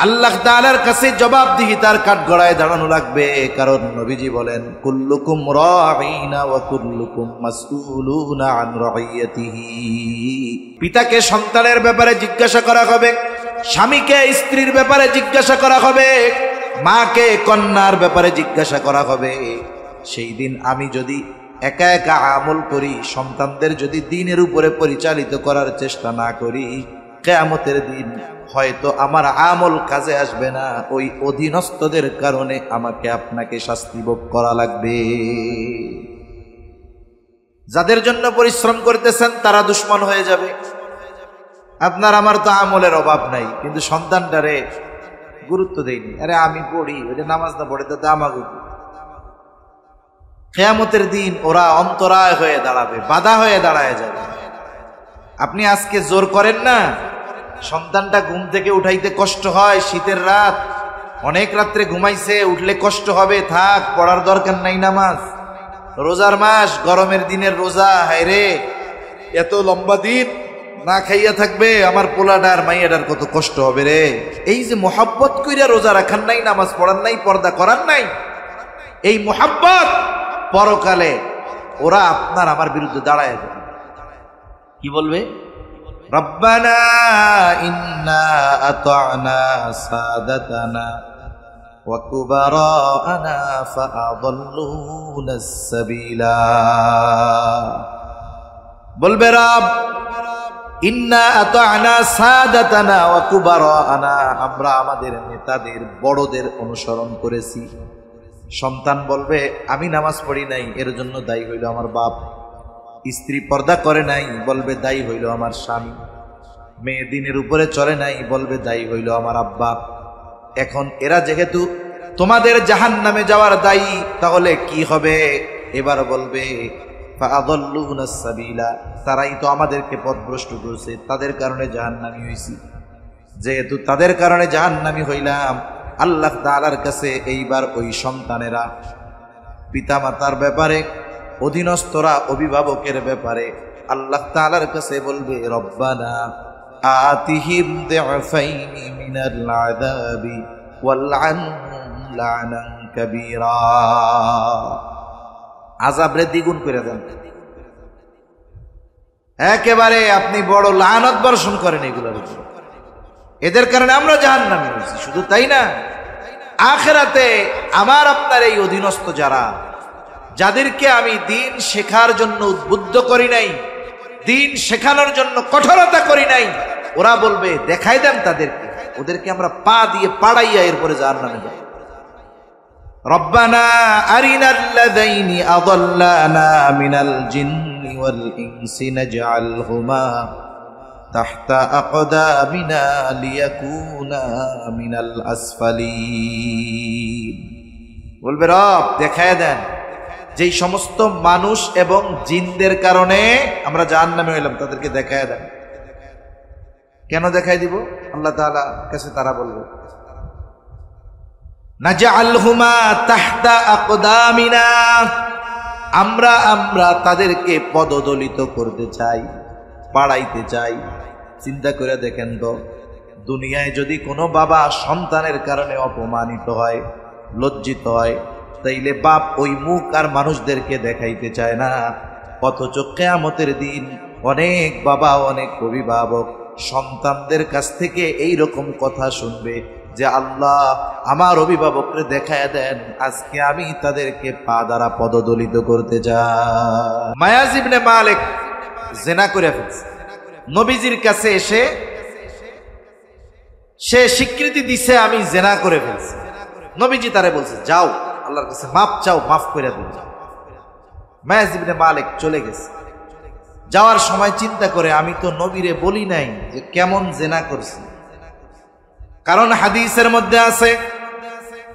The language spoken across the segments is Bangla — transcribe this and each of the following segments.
আল্লাহ তাআলার কাছে জবাবদিহিতার কাঠগড়ায় দাঁড়ানো লাগবে। কারণ নবীজি বলেন, কুল্লুকুম রাঈনা ওয়া কুল্লুকুম মাসউলুনা আন রাইয়াতিহি। পিতাকে সন্তানের ব্যাপারে জিজ্ঞাসা করা হবে, স্বামীকে স্ত্রীর ব্যাপারে জিজ্ঞাসা করা হবে, মাকে কন্যার ব্যাপারে জিজ্ঞাসা করা হবে। সেই দিন আমি যদি একা একা আমল করি, সন্তানদের যদি দ্বীনের উপরে পরিচালিত করার চেষ্টা না করি, কিয়ামতের দিন হয়তো আমার আমল কাজে আসবে না। ওই অধীনস্থদের কারণে আমাকে আপনাকে শাস্তি ভোগ করা লাগবে। যাদের জন্য পরিশ্রম করতেছেন তারা দুশ্মন হয়ে যাবে। আপনার আমার তো আমলের অভাব নাই, কিন্তু সন্তানটারে গুরুত্ব দেয়নি। আরে আমি পড়ি, ওই যে নামাজ না পড়ে তো আমাকে। কিয়ামতের দিন ওরা অন্তরায় হয়ে দাঁড়াবে, বাধা হয়ে দাঁড়ায় যাবে। আপনি আজকে জোর করেন না, সন্তানটা ঘুম থেকে উঠাইতে কষ্ট হয়, শীতের রাত, অনেক রাত্রে ঘুমাইছে, উঠলে কষ্ট হবে, থাক, পড়ার দরকার নাই নামাজ। রোজার মাস, গরমের দিনের রোজা, হায় রে এত লম্বা দিন না খাইয়া থাকবে, আমার পোলাডার মাইয়াডার কত কষ্ট হবে রে। এই যে মোহাব্বত কইরা রোজা রাখার নাই, নামাজ পড়ার নাই, পর্দা করার নাই, এই মোহাব্বত পরকালে ওরা আপনার আমার বিরুদ্ধে দাঁড়ায় যাবে। কি বলবে? রব্বানা ইন্না আতা'না সাদাতানা ওয়া কুবারা'না ফাআদাল্লুনাস সাবিলা। বলবে রব, ইন্না আতা'না সাদাতানা ওয়া কুবারা'না, আমরা আমাদের নেতাদের বড়দের অনুসরণ করেছি। সন্তান বলবে, আমি নামাজ পড়ি নাই, এর জন্য দায়ী হইল আমার বাপ। স্ত্রী পর্দা করে নাই, বলবে দায়ী হইল আমার স্বামী। মেয়ে দিনের উপরে চলে নাই, বলবে দায়ী হইল আমার আব্বা। এখন এরা যেহেতু তোমাদের জাহান্নামে যাওয়ার দায়ী, তাহলে কি হবে? এবার বলবে ফাআদাল্লুনাস সাবিলা, তারাই তো আমাদেরকে পথভ্রষ্ট করেছে, তাদের কারণে জাহান্নামী হইছি। যেহেতু তাদের কারণে জাহান্নামী হইলাম, আল্লাহ তাআলার কাছে এইবার ওই সন্তানেরা পিতামাতার ব্যাপারে, অধীনস্থরা অভিভাবকের ব্যাপারে আল্লাহ তাআলার কাছে বলবে, রব্বানা আতিহিম দি'ফাইনি মিনাল আযাবি ওয়ালআনহুম লা'নান কাবীরা। আযাবরে দ্বিগুণ করে দেন। একেবারে আপনি বড় লানত বর্ষণ করেন এগুলোর উপর। এদের কারণে আমরা জাহান্নামী হয়েছি। শুধু তাই না, আখিরাতে আমার আপনার এই অধীনস্থ যারা, যাদেরকে আমি দিন শেখার জন্য উদ্বুদ্ধ করি নাই, দিন শেখানোর জন্য কঠোরতা করি নাই, ওরা বলবে দেখাই দেন তাদেরকে, ওদেরকে আমরা পা দিয়ে পাড়াইয়া এরপরে জাহান্নামে যাব। রব্বানা আরিনাল্লাযাইনি আযাল্লানা মিনাল জিন্নি ওয়াল ইনসি নাজআলহুমা তাহতা আকদামিনা লিয়াকুনা মিনাল আসফালিন। বলবে রব দেখায় দেন যেই সমস্ত মানুষ এবং জিনদের কারণে আমরা জাহান্নামে হইলাম, তাদেরকে দেখায় দেন। কেন দেখাই দিব? আল্লাহ তাআলা কাছে তারা বলবে, নাজআলহুমা তাহতা আকদামিনা, আমরা তাদেরকে পদদলিত করতে চাই, বাড়াইতে চাই। চিন্তা করে দেখেন তো, দুনিয়ায় যদি কোনো বাবা সন্তানের কারণে অপমানিত হয়, লজ্জিত হয়, তাইলে বাপ ওই মুখ আর মানুষদেরকে দেখাইতে চায় না। অথচ কিয়ামতের দিন অনেক বাবা, অনেক অভিভাবক সন্তানদের কাছ থেকে এই রকম কথা শুনবে যে আল্লাহ আমার অভিভাবককে দেখায় দেন, আজকে আমি তাদেরকে পা দ্বারা পদদলিত করতে চাই। মায়াজ ইবনে মালিক জিনা করে ফেলছে। নবীজির কাছে এসে সে স্বীকৃতি দিছে আমি জিনা করে ফেলছি। নবীজি তারে বলছে যাও আল্লাহর কাছে মাপ চাও, মাফ করে দিন। মায়াজ ইবনে মালিক চলে গেছে। যাওয়ার সময় চিন্তা করে, আমি তো নবীরে বলি নাই যে কেমন জিনা করছি। কারণ হাদিসের মধ্যে আছে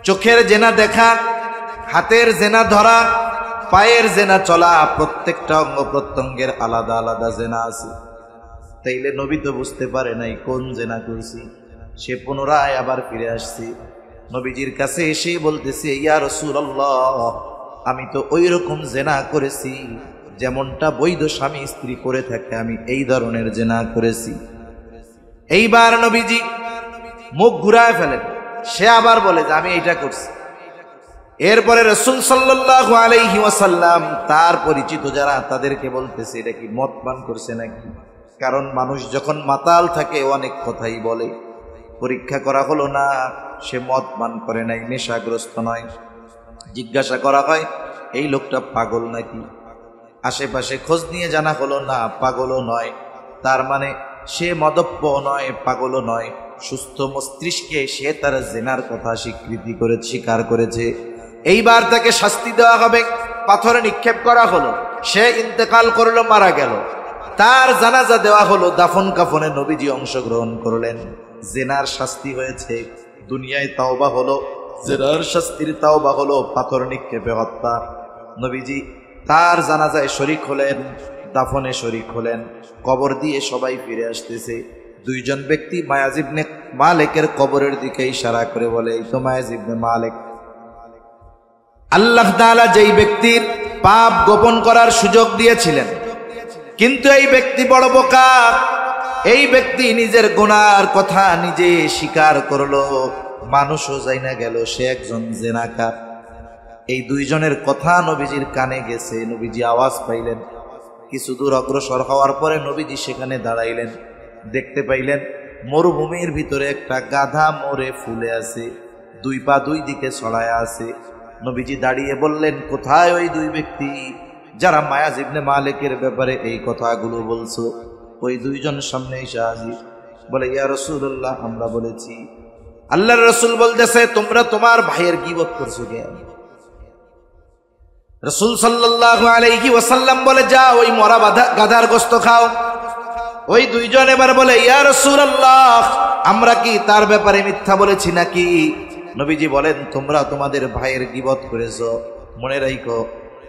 চোখের জেনা দেখা, হাতের জেনা ধরা, পায়ের জেনা চলা, প্রত্যেকটা অঙ্গ প্রত্যঙ্গের আলাদা আলাদা জেনা আছে। তাইলে নবী তো বুঝতে পারে নাই কোন জেনা করছি। সে পুনরায় আবার ফিরে আসছে। নবীজির কাছে এসে বলতেছে, ইয়া রাসূলুল্লাহ, আমি তো ওই রকম জেনা করেছি যেমনটা বৈধ স্বামী স্ত্রী করে থাকে, আমি এই ধরনের জেনা করেছি। এইবার নবীজি মুখ ঘুরায় ফেলেন, সে আবার বলে যে আমি এইটা করছি। এরপরে রাসূল সাল্লাল্লাহু আলাইহি ওয়াসাল্লাম তার পরিচিত যারা তাদেরকে বলতেছে এটা কি মদ পান করছে নাকি, কারণ মানুষ যখন মাতাল থাকে অনেক কথাই বলে। পরীক্ষা করা হলো না, সে মদ পান করে নাই, নেশাগ্রস্ত নয়। জিজ্ঞাসা করা হয় এই লোকটা পাগল নাকি, আশেপাশে খোঁজ নিয়ে জানা হলো না, পাগলও নয়। তার মানে সে মদপ্য নয়, পাগলও নয়, সুস্থ মস্তিষ্কে সে তার জেনার কথা স্বীকার করেছে। এইবার তাকে শাস্তি দেওয়া হবে, পাথরে নিক্ষেপ করা হলো, সে ইন্তেকাল করলো, মারা গেল। তার জানাজা দেওয়া হলো, দাফন কাফনে নবীজি অংশগ্রহণ করলেন। জেনার শাস্তি হয়েছে, দুনিয়ায় তাওবা হলো, জেনার শাস্তির তাওবা হলো পাথর নিক্ষেপে হত্যা। নবীজি তার জানাজায় শরীক হলেন, দাফনে শরীক হলেন, কবর দিয়ে সবাই ফিরে আসতেছে। দুইজন ব্যক্তি মায়াজ ইবনে মালিকের কবরের দিকে ইশারা করে বলে এই তো মায়াজ ইবনে মালিক। আল্লাহ তাআলা যেই ব্যক্তির পাপ গোপন করার সুযোগ দিয়েছিলেন, কিন্তু এই ব্যক্তি বড় বোকা, এই ব্যক্তি নিজের গুনার কথা নিজে স্বীকার করলো, মানুষও যাই না গেল সে একজন জেনাকার। এই দুইজনের কথা নবীজির কানে গেছে, নবীজি আওয়াজ পাইলেন। কিছু দূর অগ্রসর হওয়ার পরে নবীজি সেখানে দাঁড়াইলেন, দেখতে পাইলেন মরুভূমির ভিতরে একটা গাধা মরে ফুলে আছে, দুই পা দুই দিকে ছড়ায় আছে। নবীজি দাঁড়িয়ে বললেন কোথায় ওই দুই ব্যক্তি যারা মায়াজ ইবনে মালিকের ব্যাপারে এই কথাগুলো বলছো? ওই দুইজন সামনে এসে হাজির, বলে ইয়া রাসূলুল্লাহ আমরা বলেছি। আল্লাহর রাসূল বলতেছে তোমরা তোমার ভাইয়ের গীবত করছো কেন? রাসূল সাল্লাল্লাহু আলাইহি ওয়াসাল্লাম বলে যা ওই মরা গাধার গোশত খাও। ওই দুইজন এবার বলে ইয়া রাসূলুল্লাহ আমরা কি তার ব্যাপারে মিথ্যা বলেছি নাকি? নবীজি বলেন তোমরা তোমাদের ভাইয়ের গীবত করেছো। মনে রাখো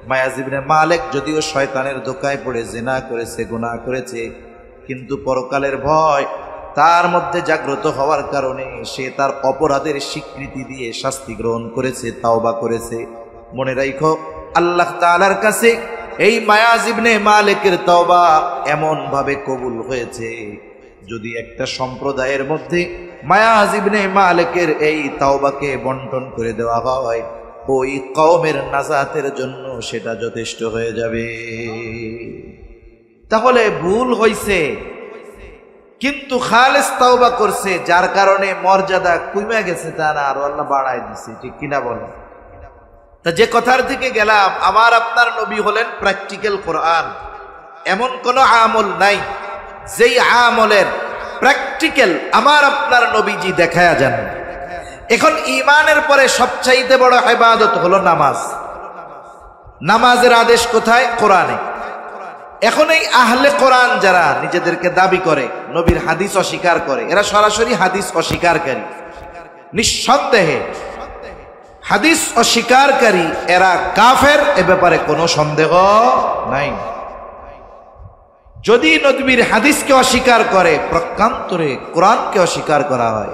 মায়াজ ইবনে মালিক যদিও শয়তানের ধোঁকায় পড়ে জিনা করেছে, গুনাহ করেছে, কিন্তু পরকালের ভয় তার মধ্যে জাগ্রত হওয়ার কারণে সে তার অপরাধের স্বীকৃতি দিয়ে শাস্তি গ্রহণ করেছে, তাওবা করেছে। মনে রাখো আল্লাহ তাআলার কাছে এই মায়াজ ইবনে মালিকের তাওবা এমন ভাবে কবুল হয়েছে, যদি একটা সম্প্রদায়ের মধ্যে মায়াজ ইবনে মালিকের এই তাওবাকে বন্টন করে দেওয়া হয়, ওই কওমের নাজাতের জন্য সেটা যথেষ্ট হয়ে যাবে। তাহলে ভুল হইছে কিন্তু খালেস তাওবা করছে, যার কারণে মর্যাদা কমে গেছে তা না, আর আল্লাহ বাড়ায় দিছে। ঠিক কিনা বলেন? তা যে কথার দিকে গেলাম, আমার আপনার নবী হলেন প্র্যাকটিক্যাল কোরআন। এমন কোন আমল নাই যেই আমলের প্র্যাকটিক্যাল আমার আপনার নবীজি দেখায়া যান। এখন ঈমানের পরে সবচাইতে বড় ইবাদত হলো নামাজ। নামাজের আদেশ কোথায়? কোরআনে। এখন এই আহলে কোরআন যারা নিজেদেরকে দাবি করে নবীর হাদিস অস্বীকার করে, এরা সরাসরি হাদিস অস্বীকারী। নিঃসন্দেহে হাদিস অস্বীকারী এরা কাফের, এ ব্যাপারে কোনো সন্দেহ নাই। যদি নবীর হাদিসকে অস্বীকার করে, প্রকান্তরে কোরআনকে অস্বীকার করা হয়।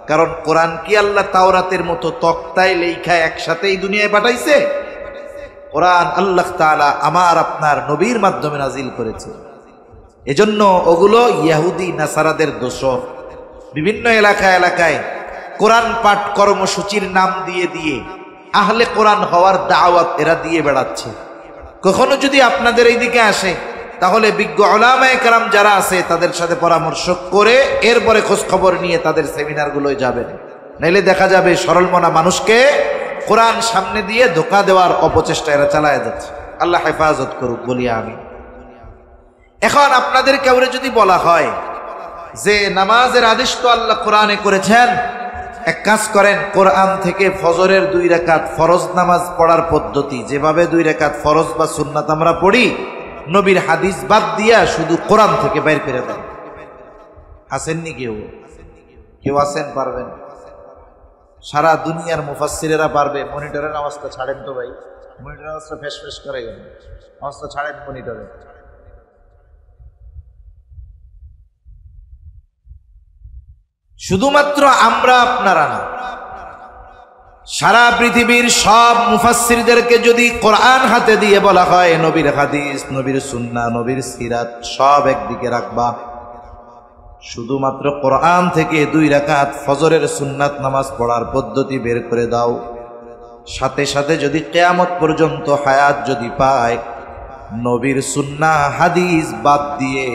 কারণ কোরআন কি আল্লাহ তাওরাতের মতো তক্তায় লেখা একসাথেই দুনিয়ায় পাঠাইছে? কোরআন আল্লাহ তাআলা আমার আপনার নবীর মাধ্যমে নাজিল করেছে। এজন্য ওগুলো ইহুদি নাসারাদের দোসর। বিভিন্ন এলাকায় কোরআন পাঠ কর্মসূচির নাম দিয়ে দিয়ে আহলে কোরআন হওয়ার দাওয়াত এরা দিয়ে বেড়াচ্ছে। কখনো যদি আপনাদের এইদিকে আসে, তাহলে বিজ্ঞ উলামায়ে কেরাম যারা আছে তাদের সাথে পরামর্শ করে এরপরে খোঁজ খবর নিয়ে তাদের সেমিনারগুলোয় যাবেন। নাইলে দেখা যাবে সরল মনা মানুষকে কোরআন সামনে দিয়ে ধোঁকা দেওয়ার অপচেষ্টা এরা চালায় যাচ্ছে। আল্লাহ হেফাজত করুক বলি আমি। এখন আপনাদের কাউরে যদি বলা হয় যে নামাজের আদেশ তো আল্লাহ কোরআনে করেছেন, এক কাজ করেন, কোরআন থেকে ফজরের 2 রাকাত ফরজ নামাজ পড়ার পদ্ধতি, যেভাবে 2 রাকাত ফরজ বা সুন্নাত আমরা পড়ি, নবীর হাদিস বাদ দিয়া শুধু কোরআন থেকে বের করে দেন। আসেননি কেউ আছেন? পারবেন? সারা দুনিয়ার মুফাসসিরেরা পারবে। মনিটরের আওয়াজটা ছাড়েন তো ভাই, মনিটরের আওয়াজটা ফেস ফেস করে গেল, আওয়াজটা ছাড়েন মনিটরে। শুধুমাত্র আমরা আপনারা না, সারা পৃথিবীর সব মুফাসসিরদেরকে যদি কোরআন হাতে দিয়ে বলা হয় নবীর হাদিস, নবীর সুন্নাহ, নবীর সিরাত সব একদিকে রাখবা, শুধুমাত্র কোরআন থেকে 2 রাকাত ফজরের সুন্নাত নামাজ পড়ার পদ্ধতি বের করে দাও, সাথে সাথে যদি কিয়ামত পর্যন্ত হায়াত যদি পায়, নবীর সুন্নাহ হাদিস বাদ দিয়ে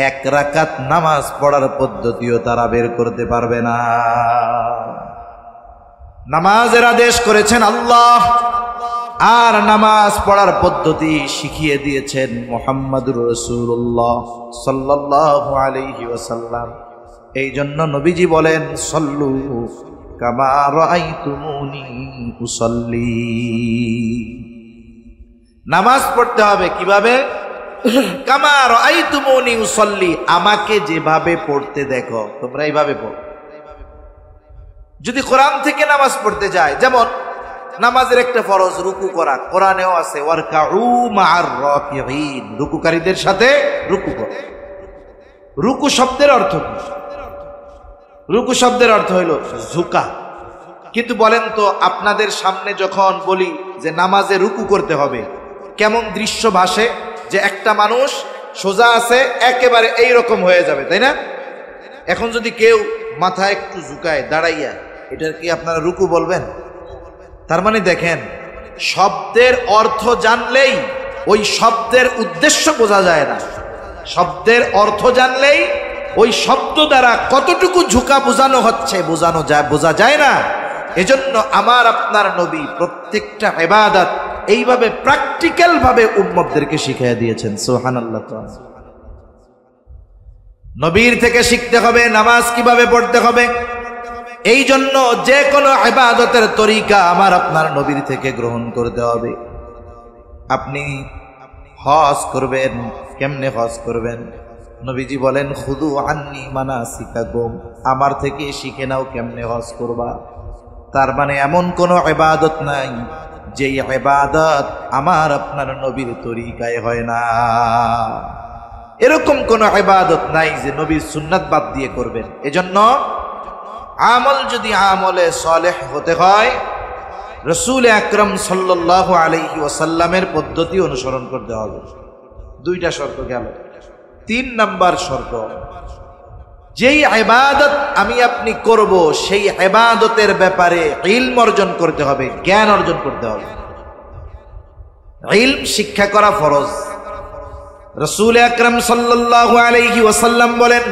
1 রাকাত নামাজ পড়ার পদ্ধতিও তারা বের করতে পারবে না। নামাজের আদেশ করেছেন আল্লাহ, আর নামাজ পড়ার পদ্ধতি শিখিয়ে দিয়েছেন মুহাম্মদুর রাসূলুল্লাহ সাল্লাল্লাহু আলাইহি ওয়াসাল্লাম। এই জন্য নবীজি বলেন, সল্লু কামা রাআইতুমুনি উসাল্লি। নামাজ পড়তে হবে কিভাবে? কামা রাআইতুমুনি উসাল্লি, আমাকে যেভাবে পড়তে দেখো তোমরা এইভাবে পড়ো। যদি কোরআন থেকে নামাজ পড়তে যায়, যেমন নামাজের একটা ফরজ রুকু করা, কোরআনেও আছে ওয়ারকাউ মা'আর রাকিঈন, রুকুকারীদের সাথে রুকু করো। রুকু শব্দের অর্থ কি? রুকু শব্দের অর্থ হইল ঝুঁকা। কিন্তু বলেন তো, আপনাদের সামনে যখন বলি যে নামাজে রুকু করতে হবে, কেমন দৃশ্য ভাসে যে একটা মানুষ সোজা আছে একেবারে এইরকম হয়ে যাবে, তাই না? এখন যদি কেউ মাথা একটু ঝুঁকায় দাঁড়াইয়া, এটার কি আপনারা রুকু বলবেন? তার মানে দেখেন, শব্দের অর্থ জানলেই ওই শব্দের উদ্দেশ্য বোঝা যায় না। শব্দের অর্থ জানলেই ওই শব্দ দ্বারা কতটুকু ঝুঁকা বোঝানো হচ্ছে বোঝা যায় না। এজন্য আমার আপনার নবী প্রত্যেকটা ইবাদত এইভাবে প্র্যাকটিক্যাল ভাবে উম্মতদেরকে শিখিয়ে দিয়েছেন। সুবহানাল্লাহ। নবীর থেকে শিখতে হবে নামাজ কিভাবে পড়তে হবে। এই জন্য যে কোনো ইবাদতের তরিকা আমার আপনার নবীর থেকে গ্রহণ করতে হবে। আপনি হজ করবেন, কেমনে হজ করবেন? নবীজি বলেন, খুদু আন্নি মানাসিকাকুম, আমার থেকে শিখে নাও কেমনে হজ করবা। তার মানে এমন কোনো ইবাদত নাই যে ইবাদত আমার আপনার নবীর তরিকায় হয় না। এরকম কোনো ইবাদত নাই যে নবীর সুন্নাত বাদ দিয়ে করবেন। এজন্য আমল যদি আমলে সালেহ হতে হয়, রাসূল আকরাম সাল্লাল্লাহু আলাইহি ওয়াসাল্লামের পদ্ধতি অনুসরণ করতে হবে। 2টা শর্ত গেল। 3 নাম্বার শর্ত, যেই ইবাদত আমি আপনি করব সেই ইবাদতের ব্যাপারে ইলম অর্জন করতে হবে, জ্ঞান অর্জন করতে হবে। ইলম শিক্ষা করা ফরজ। রাসূল আকরাম সাল্লাল্লাহু আলাইহি ওয়াসাল্লাম বলেন,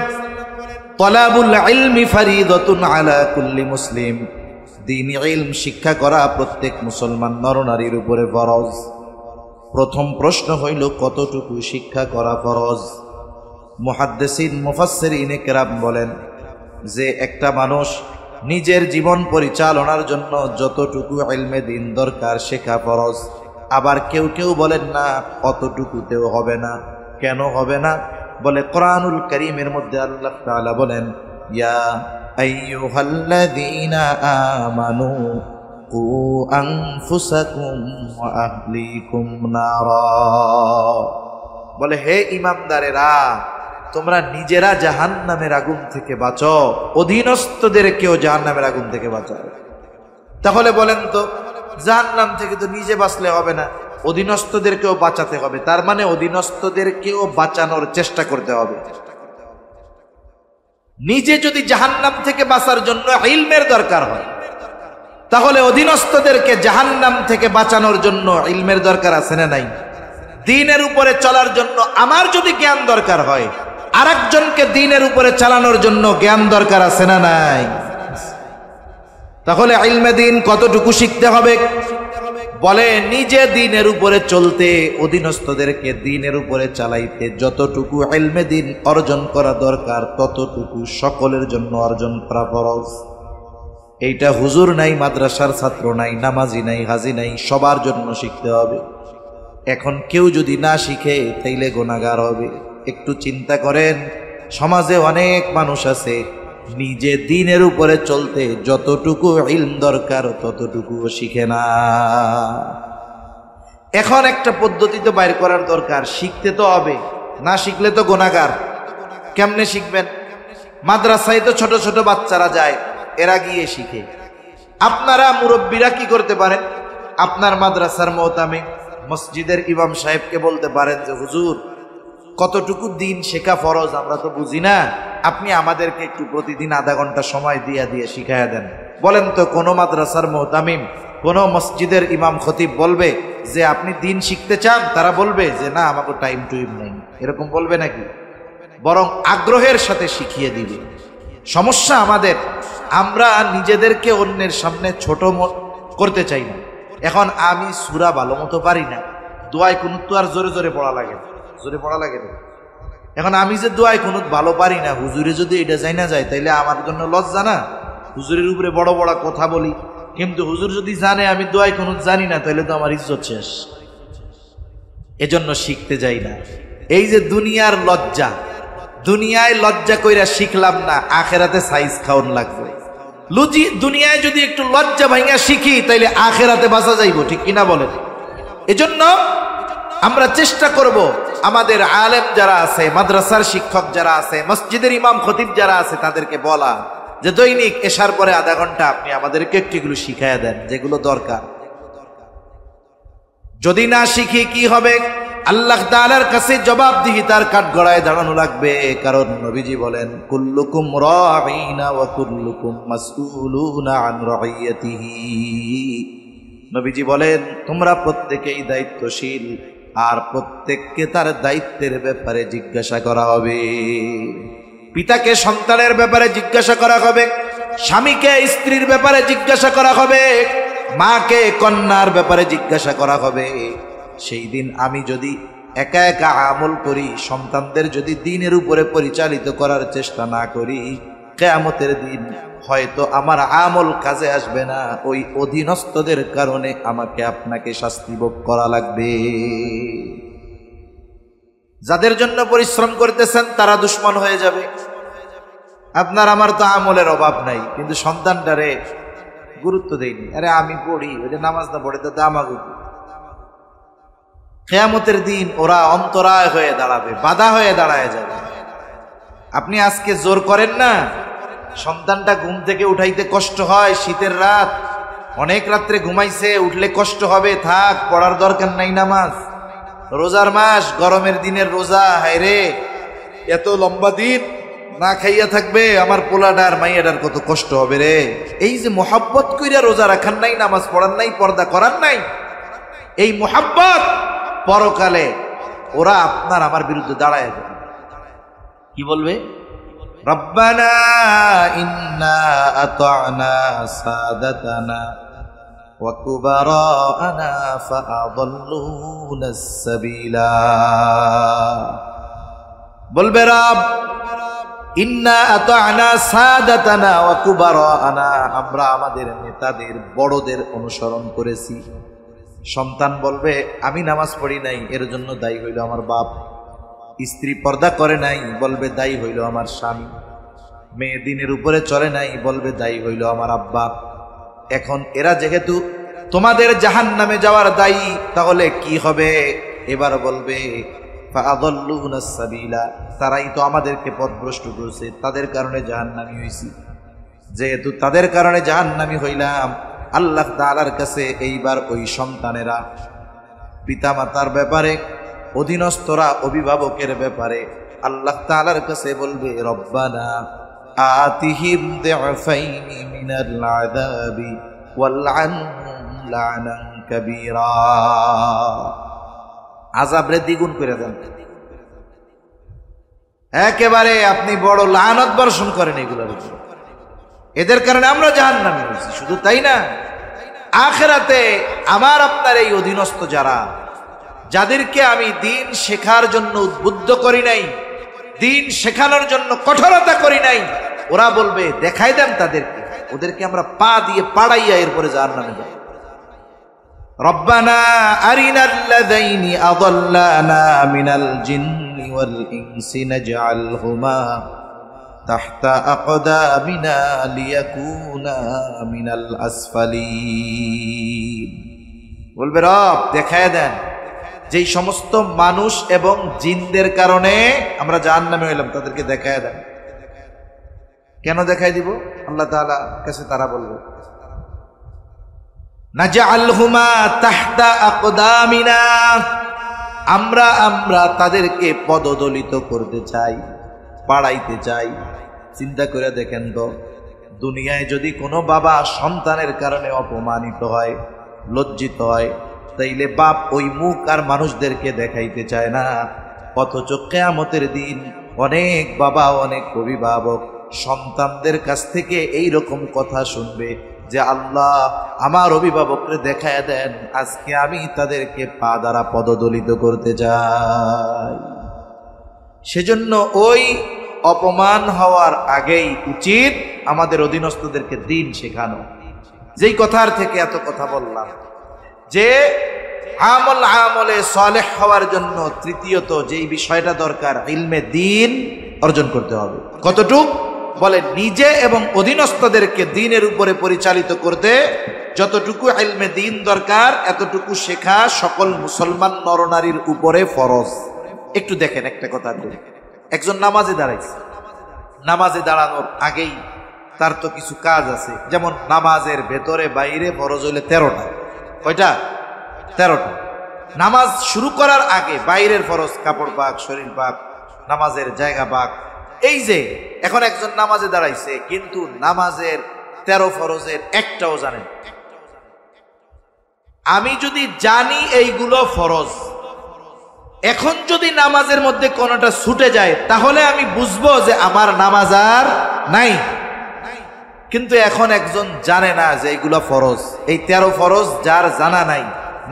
তলাবুল ইলমি ফরিদাতুন আলা কুল্লি মুসলিম, দ্বীনি ইলম শিক্ষা করা প্রত্যেক মুসলমান নরনারীর উপরে ফরজ। প্রথম প্রশ্ন হইল, কতটুকু শিক্ষা করা ফরজ? মুহাদ্দিসিন মুফাসসিরিন কেরাম বলেন যে একটা মানুষ নিজের জীবন পরিচালনার জন্য যতটুকু ইলমে দ্বীন দরকার শেখা ফরজ। আবার কেউ কেউ বলেন না, অতটুকুতেও হবে না। কেন হবে না? বলে কোরআনুল কারীমের মধ্যে আল্লাহ তাআলা বলেন, ইয়া আইয়ুহাল্লাযীনা আমানু কু আনফুসাকুম ওয়া আহলিকুম নারা, বলে হে ঈমানদারেরা, তোমরা নিজেরা জাহান্নামের আগুন থেকে বাঁচো, অধীনস্থদেরকেও জাহান্নামের আগুন থেকে বাঁচাও। তাহলে বলেন তো, জাহান্নাম থেকে তো নিজে বাঁচলে হবে না, অধীনস্থদেরকেও বাঁচাতে হবে। তার মানে অধীনস্থদেরকেও বাঁচানোর চেষ্টা করতে হবে। নিজে যদি জাহান্নাম থেকে বাঁচার জন্য ইলমের দরকার হয়, তাহলে অধীনস্থদেরকে জাহান্নাম থেকে বাঁচানোর জন্য ইলমের দরকার আছে না নাই? দ্বীনের উপরে চলার জন্য আমার যদি জ্ঞান দরকার হয়, আরেকজনকে দ্বীনের উপরে চালানোর জন্য জ্ঞান দরকার আছে না নাই? তাহলে ইলমে দ্বীন কতটুকু শিখতে হবে? বলে নিজে দ্বীনের উপরে চলতে, অধীনস্থদেরকে দ্বীনের উপরে চালাইতে যতটুকু ইলমে দ্বীন অর্জন করা দরকার ততটুকু সকলের জন্য অর্জন করা ফরজ। এইটা হুজুর নাই, মাদ্রাসার ছাত্র নাই, নামাজি নাই, হাজি নাই, সবার জন্য শিখতে হবে। এখন কেউ যদি না শিখে তাইলে গুনাহগার হবে। একটু চিন্তা করেন, সমাজে অনেক মানুষ আছে নিজে দ্বীনের উপরে চলতে যতটুকু ইলম দরকার ততটুকুও শিখে না। এখন একটা পদ্ধতি তো বাইর করার দরকার, শিখতে তো হবে, না শিখলে তো গুনাহগার। কেমনে শিখবেন? মাদ্রাসায় তো ছোট ছোট বাচ্চারা যায়, এরা গিয়ে শিখে। আপনারা মুরব্বীরা কি করতে পারেন? আপনার মাদ্রাসার মোহতামিম মসজিদের ইমাম সাহেবকে বলতে পারেন যে হুজুর, কতটুকু দিন শেখা ফরজ আমরা তো বুঝি না। আপনি আমাদেরকে একটু প্রতিদিন আধা ঘন্টা সময় দিয়ে দিয়ে শিখাইয়া দেন। বলেন তো কোন মাদ্রাসার মুহতামিম, কোন মসজিদের ইমাম খতিব বলবে যে আপনি দিন শিখতে চান? তারা বলবে যে না, আমাকে টাইম টুইম নেই, এরকম বলবে নাকি? বরং আগ্রহের সাথে শিখিয়ে দিবে। সমস্যা আমাদের, আমরা নিজেদেরকে অন্যের সামনে ছোট করতে চাই না। এখন আমি সূরা ভালো মতো পারি না, দোয়ায় কুনুত তো আর জোরে জোরে পড়া লাগে না, জোরে পড়া লাগে না। এখন আমি যে দোয়ায় কুনুত ভালো পারি না, হুজুরে যদি এটা যাই না যায় তাইলে আমার জন্য লজ্জা না? হুজুরের উপরে বড় বড় কথা বলি, কিন্তু হুজুর যদি জানে আমি দোয়ায় কুনুত জানি না, তাইলে তো আমার ইজ্জত শেষ। এজন্য শিখতে যাই না। এই যে দুনিয়ার লজ্জা, দুনিয়ায় লজ্জা কইরা শিখলাম না, আখেরাতে সাইজ খাওন লাগবে। দুনিয়ায় যদি একটু লজ্জা ভাঙা শিখি তাইলে আখেরাতে বাঁচা যাইব, ঠিক কিনা বলেন? এজন্য আমরা চেষ্টা করব আমাদের আলেম যারা আছে, মাদ্রাসার শিক্ষক যারা আছে, মসজিদের ইমাম খতিব যারা আছে, তাদেরকে বলা যে দৈনিক এশার পরে আধা ঘন্টা আপনি আমাদেরকে একটুগুলো শিখাইয়া দেন যেগুলো দরকার। যদি না শিখি কি হবে? আল্লাহ তাআলার কাছে জবাবদিহিতার কাঠগড়ায় দাঁড়ানো লাগবে। কারণ নবীজি বলেন কুল্লুকুম রাঈনা ওয়া কুল্লুকুম মাসউলুনা আন রাইয়াতিহি। নবীজি বলেন তোমরা প্রত্যেকেই দায়িত্বশীল, আর প্রত্যেককে তার দায়িত্বের ব্যাপারে জিজ্ঞাসা করা হবে। পিতাকে সন্তানের ব্যাপারে জিজ্ঞাসা করা হবে, স্বামীকে স্ত্রীর ব্যাপারে জিজ্ঞাসা করা হবে, মাকে কন্যার ব্যাপারে জিজ্ঞাসা করা হবে। সেই দিন আমি যদি একা একা আমল করি, সন্তানদের যদি দ্বীনের উপরে পরিচালিত করার চেষ্টা না করি, কিয়ামতের দিন হয়তো আমার আমল কাজে আসবে না। ওই অধীনস্থদের কারণে আমাকে আপনাকে শাস্তি ভোগ করা লাগবে। যাদের জন্য পরিশ্রম করতেছেন তারা দুশ্মন হয়ে যাবে। আপনার আমার তো আমলের অভাব নাই, কিন্তু সন্তানটারে গুরুত্ব দেয়নি। আরে আমি পড়ি, ওই যে নামাজ না পড়ে তো আমাকে। কিয়ামতের দিন ওরা অন্তরায় হয়ে দাঁড়াবে, বাধা হয়ে দাঁড়ায় যাবে। আপনি আজকে জোর করেন না, সন্তানটা ঘুম থেকে উঠাইতে কষ্ট হয়, শীতের রাত, অনেক রাত্রে ঘুমাইছে, উঠলে কষ্ট হবে, থাক, পড়ার দরকার নাই নামাজ। রোজার মাস, গরমের দিনের রোজা, হায়রে এত লম্বা দিন না খাইয়া থাকবে, আমার পোলাডার মাইয়াডার কত কষ্ট হবে রে। এই যে মোহাব্বত কইরা রোজা রাখার নাই, নামাজ পড়ার নাই, পর্দা করার নাই, এই মোহাব্বত পরকালে ওরা আপনার আমার বিরুদ্ধে দাঁড়ায় যাবে। কি বলবে? রব্বানা ইন্না আতা'না সাদাতানা ওয়া কুবারা'না ফাআদাল্লুনাস সাবিলা। বলবে রব ইন্না আতা'না সাদাতানা ওয়া কুবারা'না, আমরা আমাদের নেতাদের বড়দের অনুসরণ করেছি। সন্তান বলবে আমি নামাজ পড়ি নাই, এর জন্য দায়ী হইল আমার বাপ। স্ত্রী পর্দা করে নাই, বলবে দায়ী হইল আমার স্বামী। মেয়ে দিনের উপরে চলে নাই, বলবে দায়ী হইল আমার আব্বা। এখন এরা যেহেতু তোমাদের জাহান্নামে যাওয়ার দায়ী, তাহলে কি হবে? এবার বলবে ফাআদাল্লুনাস সাবিলা, তারাই তো আমাদেরকে পথভ্রষ্ট করেছে, তাদের কারণে জাহান্নামী হইছি। যেহেতু তাদের কারণে জাহান্নামী হইলাম, আল্লাহ তাআলার কাছে এইবার ওই সন্তানেরা পিতামাতার ব্যাপারে, অধীনস্থরা অভিভাবকের ব্যাপারে আল্লাহ তাআলার কাছে বলবে রব্বানা আতিহিম দি'ফাইনি মিনাল আযাবি ওয়ালআনহুম লা'নান কাবীরা। আযাবরে দ্বিগুণ করে দেন। একেবারে আপনি বড় লানত বর্ষণ করেন এগুলোর উপর। এদের কারণে আমরা জাহান্নামী হয়েছি। শুধু তাই না, আখিরাতে আমার আপনার এই অধীনস্থ যারা, যাদেরকে আমি দিন শেখার জন্য উদ্বুদ্ধ করি নাই, দিন শেখানোর জন্য কঠোরতা করি নাই, ওরা বলবে দেখাই দেন তাদেরকে, ওদেরকে আমরা পা দিয়ে পাড়াইয়া এরপরে জাহান্নামে যাব। রব্বানা আরিনাল্লাযাইনি আযাল্লানা মিনাল জিন্নি ওয়াল ইনসি নাজআলহুমা তাহতা আকদামিনা লিয়াকুনা মিনাল আসফালিন। বলবে রব দেখায় দেন যেই সমস্ত মানুষ এবং জিনদের কারণে আমরা জাহান্নামে হইলাম, তাদেরকে দেখায় দেন। কেন দেখাই দিব? আল্লাহ তাআলা কাছে তারা বলবে নাজআলহুমা তাহতা আকদামিনা, আমরা তাদেরকে পদদলিত করতে চাই, বাড়াইতে চাই। চিন্তা করে দেখেন তো, দুনিয়ায় যদি কোনো বাবা সন্তানের কারণে অপমানিত হয়, লজ্জিত হয়, তাইলে বাপ ওই মুখ আর মানুষদেরকে দেখাইতে চায় না। অথচ কিয়ামতের দিন অনেক বাবা, অনেক অভিভাবক সন্তানদের কাছ থেকে এই রকম কথা শুনবে যে আল্লাহ আমার অভিভাবককে দেখায় দেন, আজকে আমি তাদেরকে পা দ্বারা পদদলিত করতে চাই। সেজন্য ওই অপমান হওয়ার আগেই উচিত আমাদের অধীনস্থদেরকে দিন শেখানো। যেই কথার থেকে এত কথা বললাম যে আমলে সালেহ হওয়ার জন্য তৃতীয়ত যেই বিষয়টা দরকার, ইলমে দ্বীন অর্জন করতে হবে। কতটুক বলে, নিজে এবং অধীনস্থদেরকে দ্বীনের উপরে পরিচালিত করতে যতটুকু ইলমে দ্বীন দরকার, এতটুকু শেখা সকল মুসলমান নরনারীর উপরে ফরজ। একটু দেখেন একটা কথা, একজন নামাজে দাঁড়াইছে, নামাজে দাঁড়ানোর আগেই তার তো কিছু কাজ আছে। যেমন নামাজের ভেতরে বাইরে ফরজ হইলে 13টা। কয়টা? 13টা। নামাজ শুরু করার আগে বাইরের ফরজ, কাপড় পাক, শরীর পাক, নামাজের জায়গা পাক। এই যে এখন একজন নামাজে দাঁড়াইছে, কিন্তু নামাজের 13 ফরজের একটাও জানেন। আমি যদি জানি এইগুলো ফরজ, এখন যদি নামাজের মধ্যে কোনোটা ছুটে যায়, তাহলে আমি বুঝবো যে আমার নামাজ আর নাই। কিন্তু এখন একজন জানে না যে এইগুলো ফরজ। এই 13 ফরজ যার জানা নাই,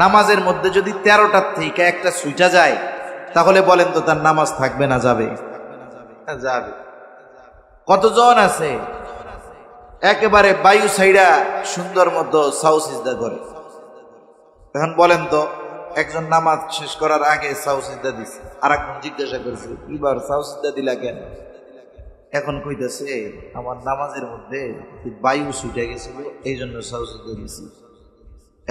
নামাজের মধ্যে যদি 13টার থেকে একটা ছুটে যায়, তাহলে বলেন তো তার নামাজ থাকবে না যাবে? যাবে। কতজন আছে একেবারে বায়ু সাইডা সুন্দর মতো সাউ সিজদা করে? এখন বলেন তো, একজন নামাজ শেষ করার আগে সাউ সিজদা দিছে, আর একজন জিজ্ঞাসা করছে এবার সাউ সিজদা দিলা কেন? এখন কইতেছে আমার নামাজের মধ্যে বায়ু ছুটে গেছিল, এই জন্য সাউ সিজদা দিছি।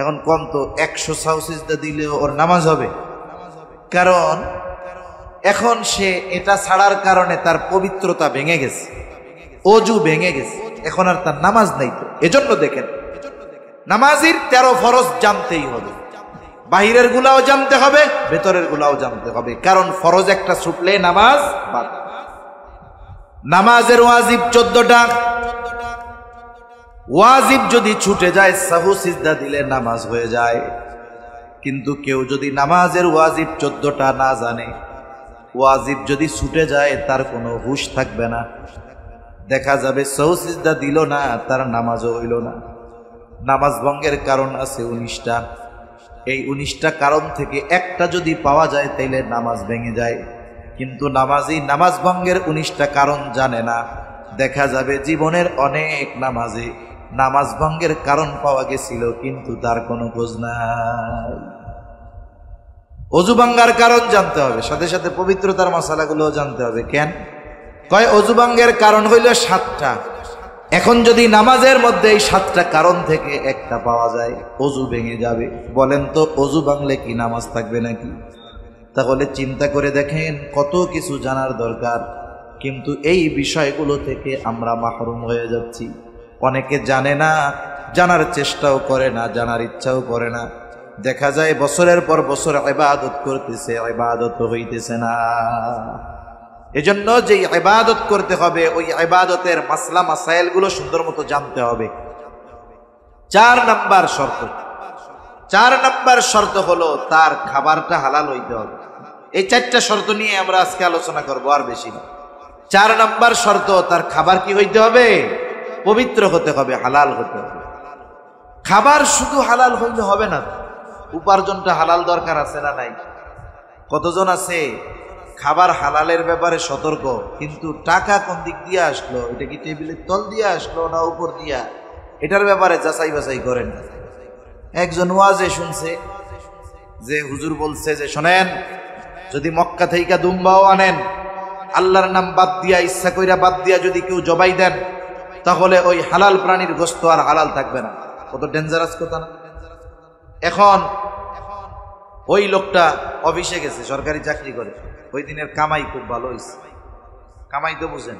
এখন কম তো 100 সাউ সিজদা দিলেও ওর নামাজ হবে? কারণ এখন সে এটা ছাড়ার কারণে তার পবিত্রতা ভেঙে গেছে, অজু ভেঙে গেছে, এখন আর তার নামাজ নাই। তো এজন্য দেখেন, নামাজের 13 ফরজ জানতেই হবে, বাহিরের গুলাও জানতে হবে, ভেতরের গুলাও জানতে হবে। কারণ ফরজ একটা ছুটলে নামাজ বাদ। নামাজের ওয়াজিব 14টা। ওয়াজিব যদি ছুটে যায়, সাহু সিজদা দিলে নামাজ হয়ে যায়। কিন্তু কেউ যদি নামাজের ওয়াজিব 14টা না জানে, ওয়াজিব যদি ছুটে যায়, তার কোনো হুঁশ থাকবে না। দেখা যাবে সাহু সিজদা দিল না, তার নামাজও হইল না। নামাজ ভঙ্গের কারণ আছে 19টা। এই 19টা কারণ থেকে একটা যদি পাওয়া যায়, তাইলে নামাজ ভেঙে যায়। কিন্তু নামাজি নামাজ ভঙ্গের 19টা কারণ জানে না। দেখা যাবে জীবনের অনেক নামাজে নামাজ ভঙ্গের কারণ পাওয়া গেছিল, কিন্তু তার কোনো খোঁজ নাই। অজু ভাঙ্গার কারণ জানতে হবে, সাথে সাথে পবিত্রতার মশালাগুলো জানতে হবে। কেন কয় অজু ভাঙ্গের কারণ হইল 7টা। এখন যদি নামাজের মধ্যে এই 7টা কারণ থেকে একটা পাওয়া যায়, অজু ভেঙে যাবে। বলেন তো অজু ভাঙলে কি নামাজ থাকবে নাকি? তাহলে চিন্তা করে দেখেন, কত কিছু জানার দরকার, কিন্তু এই বিষয়গুলো থেকে আমরা মাহরুম হয়ে যাচ্ছি। অনেকে জানে না, জানার চেষ্টাও করে না, জানার ইচ্ছাও করে না। দেখা যায় বছরের পর বছর ইবাদত করতেছে, ইবাদত হইতেছে না। এজন্য যে ইবাদত করতে হবে, ওই ইবাদতের মাসলা মাসাইলগুলো সুন্দর মতো জানতে হবে। 4 নাম্বার শর্ত হলো তার খাবারটা হালাল হইতে হবে। এই 4টা শর্ত নিয়ে আমরা আজকে আলোচনা করব, আর বেশি না। 4 নাম্বার শর্ত, তার খাবার কি হইতে হবে? পবিত্র হতে হবে, হালাল হতে হবে। খাবার শুধু হালাল হইলে হবে না, উপার্জনটা হালাল দরকার আছে না নাই? কতজন আছে খাবার হালালের ব্যাপারে সতর্ক, কিন্তু টাকা কোন দিক দিয়ে আসলো, এটা কি টেবিলের তল দিয়ে আসলো না উপর দিয়া, এটার ব্যাপারে যাচাই বাছাই করেন। একজন ওয়াজে শুনছে যে হুজুর বলছে যে শোনেন, যদি মক্কা থেকে দুম্বাও আনেন, আল্লাহর নাম বাদ দিয়া, ইচ্ছা কইরা বাদ দিয়া যদি কেউ জবাই দেন, তাহলে ওই হালাল প্রাণীর গোশত আর হালাল থাকবে না। কত ডেঞ্জারাস কথা না? এখন ওই লোকটা অফিসে গেছে, সরকারি চাকরি করে, ওই দিনের কামাই খুব ভালো হয়েছে। কামাই তো বুঝেন,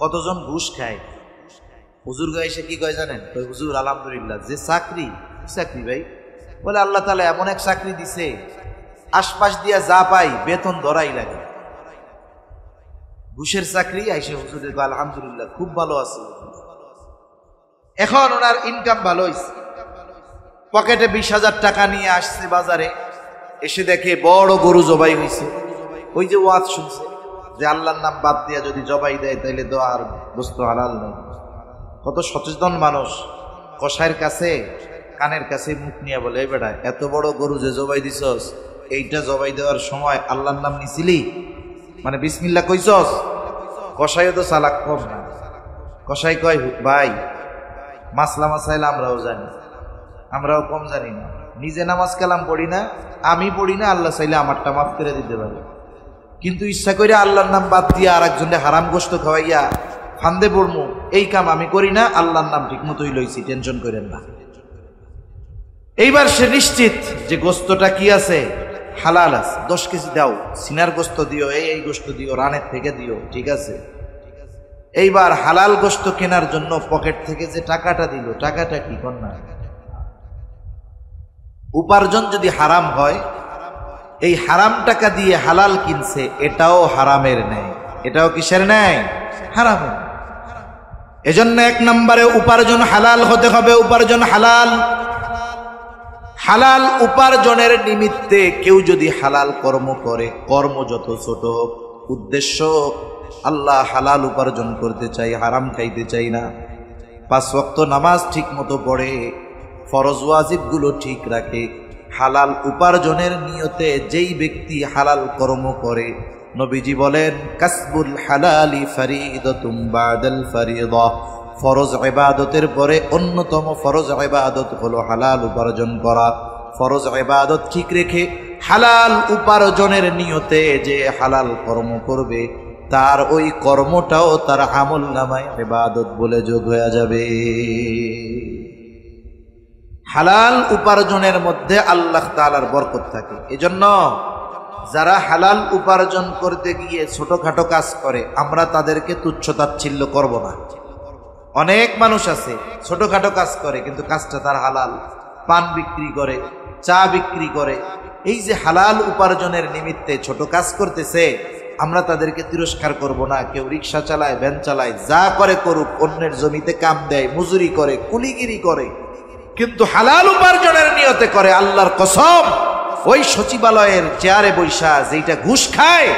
কতজন ঘুষ খায়। হুজুর গায়ে এসে কি কয় জানেন? ওই হুজুর আলহামদুলিল্লাহ, যে চাকরি ভাই, বলে আল্লাহ তাআলা এমন এক চাকরি দিছে, আশপাশ দিয়া যা পাই বেতন ধরাই লাগে। ঘুষের চাকরি আইসে হুজুরে আলহামদুলিল্লাহ খুব ভালো আছে। এখন ওনার ইনকাম ভালো হয়েছে, পকেটে 20,000 টাকা নিয়ে আসছে বাজারে, এসে দেখে বড় গরু জবাই হয়েছে। ওই যে ওয়াজ শুনছে যে আল্লাহর নাম বাদ দিয়া যদি জবাই দেয় তাইলে তো আর বস্তু হালাল নেই। কত সচেতন মানুষ কসাইয়ের কাছে কানের কাছে মুখ নিয়ে বলে, এই বেটা এত বড় গরু যে জবাই দিছস, এইটা জবাই দেওয়ার সময় আল্লাহর নাম নিছিলি, মানে বিসমিল্লাহ কইছস? কসাইও তো চালাক কম না। কসাই কয়, ভাই মাসলা মাসাইল আমরাও জানি, আমরাও কম জানি না, নিজে নামাজ কালাম পড়ি না, আমি পড়ি না, আল্লাহ চাইলে আমারটা মাফ করে দিতে পারে, কিন্তু ইচ্ছা করে আল্লাহর নাম বাদ দিয়ে আর একজনের হারাম গোশত খাওয়াইয়া ফান্দে পড়মু এই কাম আমি করি না, আল্লাহর নাম ঠিক মতোই লইছি, টেনশন করেন না। এইবার সে নিশ্চিত যে গোস্তটা কি আছে, হালাল আছে। 10 কেজি দাও, সিনার গোস্ত দিও, এই গোস্ত দিও, রানের থেকে দিও, ঠিক আছে। এইবার হালাল গোস্ত কেনার জন্য পকেট থেকে যে টাকাটা দিল, টাকাটা কি কন্যা? উপার্জন যদি হারাম হয়, এই হারাম টাকা দিয়ে হালাল কিনছে, এটাও হারামের নেয়। এটাও কিসের নেয়? হারামের। এজন্য 1 নম্বরে উপার্জন হালাল হতে হবে। উপার্জন হালাল। হালাল উপার্জনের নিমিত্তে কেউ যদি হালাল কর্ম করে, কর্ম যত ছোট হোক, উদ্দেশ্য আল্লাহ হালাল উপার্জন করতে চাই, হারাম খাইতে চাই না, 5 ওয়াক্ত নামাজ ঠিক মতো পড়ে, ফরজ ওয়াজিবগুলো ঠিক রাখে, হালাল উপার্জনের নিয়তে যেই ব্যক্তি হালাল কর্ম করে, নবীজি বলেন কাসবুল হালালি ফারিদাতুম বাদাল ফারিদা, ফরজ ইবাদতের পরে অন্যতম ফরজ ইবাদত হলো হালাল উপার্জন করা। ফরজ ইবাদত ঠিক রেখে হালাল উপার্জনের নিয়তে যে হালাল কর্ম করবে, তার ওই কর্মটাও তার আমল নামায় ইবাদত বলে যোগ হয়ে যাবে। হালাল উপার্জনের মধ্যে আল্লাহ তাআলার বরকত থাকে। এজন্য যারা হালাল উপার্জন করতে গিয়ে ছোটখাটো কাজ করে, আমরা তাদেরকে তুচ্ছ তাচ্ছিল্য করব না। অনেক মানুষ আছে ছোটখাটো কাজ করে কিন্তু কাজটা তার হালাল, পান বিক্রি করে, চা বিক্রি করে, এই যে হালাল উপার্জনের নিমিত্তে ছোট কাজ করতেছে, আমরা তাদেরকে তিরস্কার করব না। কেউ রিক্সা চালায়, ভ্যান চালায়, যা করে করুক, অন্যের জমিতে কাম দেয়, মজুরি করে, কুলিগিরি করে, কিন্তু হালাল উপার্জনের নিয়তে করে, আল্লাহর কসম ওই সচিবালয়ের চেয়ারে বৈশা যেটা ঘুষ খায়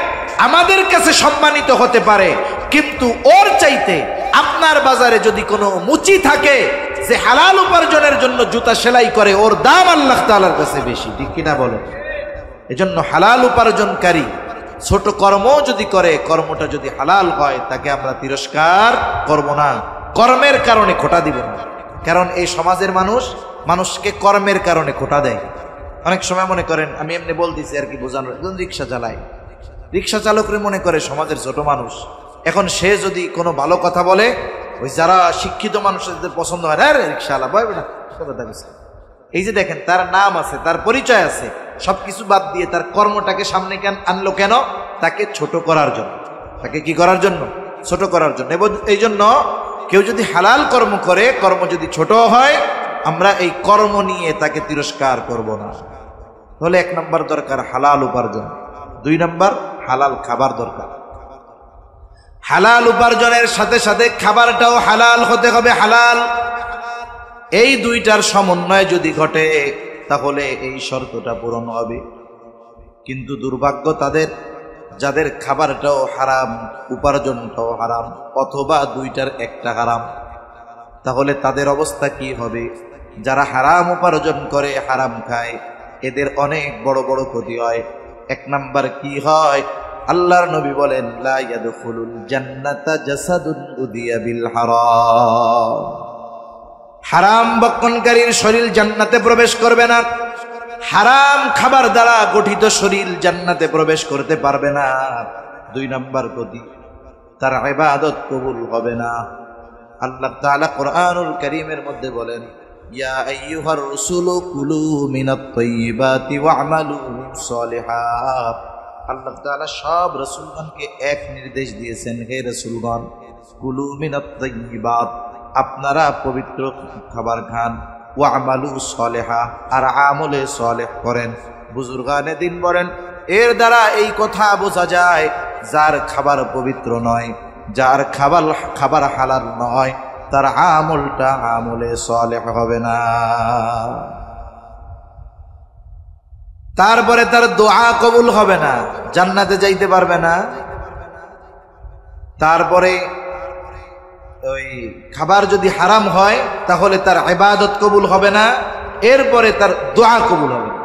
আমাদের কাছে সম্মানিত হতে পারে, কিন্তু ওর চাইতে আপনার বাজারে যদি কোনো মুচি থাকে যে হালাল উপার্জনের জন্য জুতা সেলাই করে, ওর দাম আল্লাহ তাআলার কাছে বেশি, ঠিক কিনা বলেন? এজন্য হালাল উপার্জনকারী ছোট কর্ম যদি করে, কর্মটা যদি হালাল হয়, তাকে আমরা তিরস্কার করব না, কর্মের কারণে খোঁটা দিব না। কারণ এই সমাজের মানুষ মানুষকে কর্মের কারণে খোঁটা দেয়। অনেক সময় মনে করেন, আমি এমনি বলতেছি আর কি বোঝানোর, একজন রিক্সা চালায়, রিক্সা চালকরে মনে করে সমাজের ছোট মানুষ। এখন সে যদি কোনো ভালো কথা বলে, ওই যারা শিক্ষিত মানুষদের পছন্দ হয়, না রিক্সাওয়ালা বয় না, এই যে দেখেন তার নাম আছে, তার পরিচয় আছে, সবকিছু বাদ দিয়ে তার কর্মটাকে সামনে আনলো কেন? তাকে ছোট করার জন্য। তাকে কি করার জন্য? ছোট করার জন্য। এবং এই জন্য কেউ যদি হালাল কর্ম করে, কর্ম যদি ছোট হয়, আমরা এই কর্ম নিয়ে তাকে তিরস্কার করব না। তাহলে 1 নম্বর দরকার হালাল উপার্জন, 2 নম্বর হালাল খাবার দরকার। হালাল উপার্জনের সাথে সাথে খাবারটাও হালাল হতে হবে, হালাল। এই দুইটার সমন্বয় যদি ঘটে তাহলে এই শর্তটা পূরণ হবে। কিন্তু দুর্ভাগ্য তাদের যাদের খাবারটাও হারাম, উপার্জনটাও হারাম, অথবা দুইটার একটা হারাম, তাহলে তাদের অবস্থা কি হবে? যারা হারাম উপার্জন করে, হারাম খায়, এদের অনেক বড় বড় ক্ষতি হয়। 1 নাম্বার কি হয়? আল্লাহর নবী বলেন লা ইয়াদখুলুল জান্নাতা জাসাদুন উদিয়া বিল হারাম। হারাম ভক্ষণকারীর শরীর জান্নাতে প্রবেশ করবে না। হারাম খাবার দ্বারা গঠিত শরীর জান্নাতে প্রবেশ করতে পারবে না। 2 নাম্বার ক্ষতি, তার ইবাদত কবুল হবে না। আল্লাহ তাআলা কোরআনুল কারীমের মধ্যে বলেন ইয়া আইয়ুহার রাসূলু কুলু মিনাত তাইয়্যিবাতি ওয়া'মালু সলিহাত। আল্লাহ তাআলা সব রাসূলগণকে এক নির্দেশ দিয়েছেন, হে রাসূলগণ, কুলু মিনাত তাইয়্যিবাত, আপনারা পবিত্র খাবার খান, ওয়া'মালু সলিহা, আর আমলে সলেহ করেন। বুজুর্গানে দিন বলেন এর দ্বারা এই কথা বোঝা যায় যার খাবার পবিত্র নয়, যার খাবার হালাল নয়, তার আমলটা আমলে সালেহ হবে না। তারপরে তার দোয়া কবুল হবে না, জান্নাতে যাইতে পারবে না। তারপরে ওই খাবার যদি হারাম হয় তাহলে তার ইবাদত কবুল হবে না, এরপরে তার দোয়া কবুল হবে না।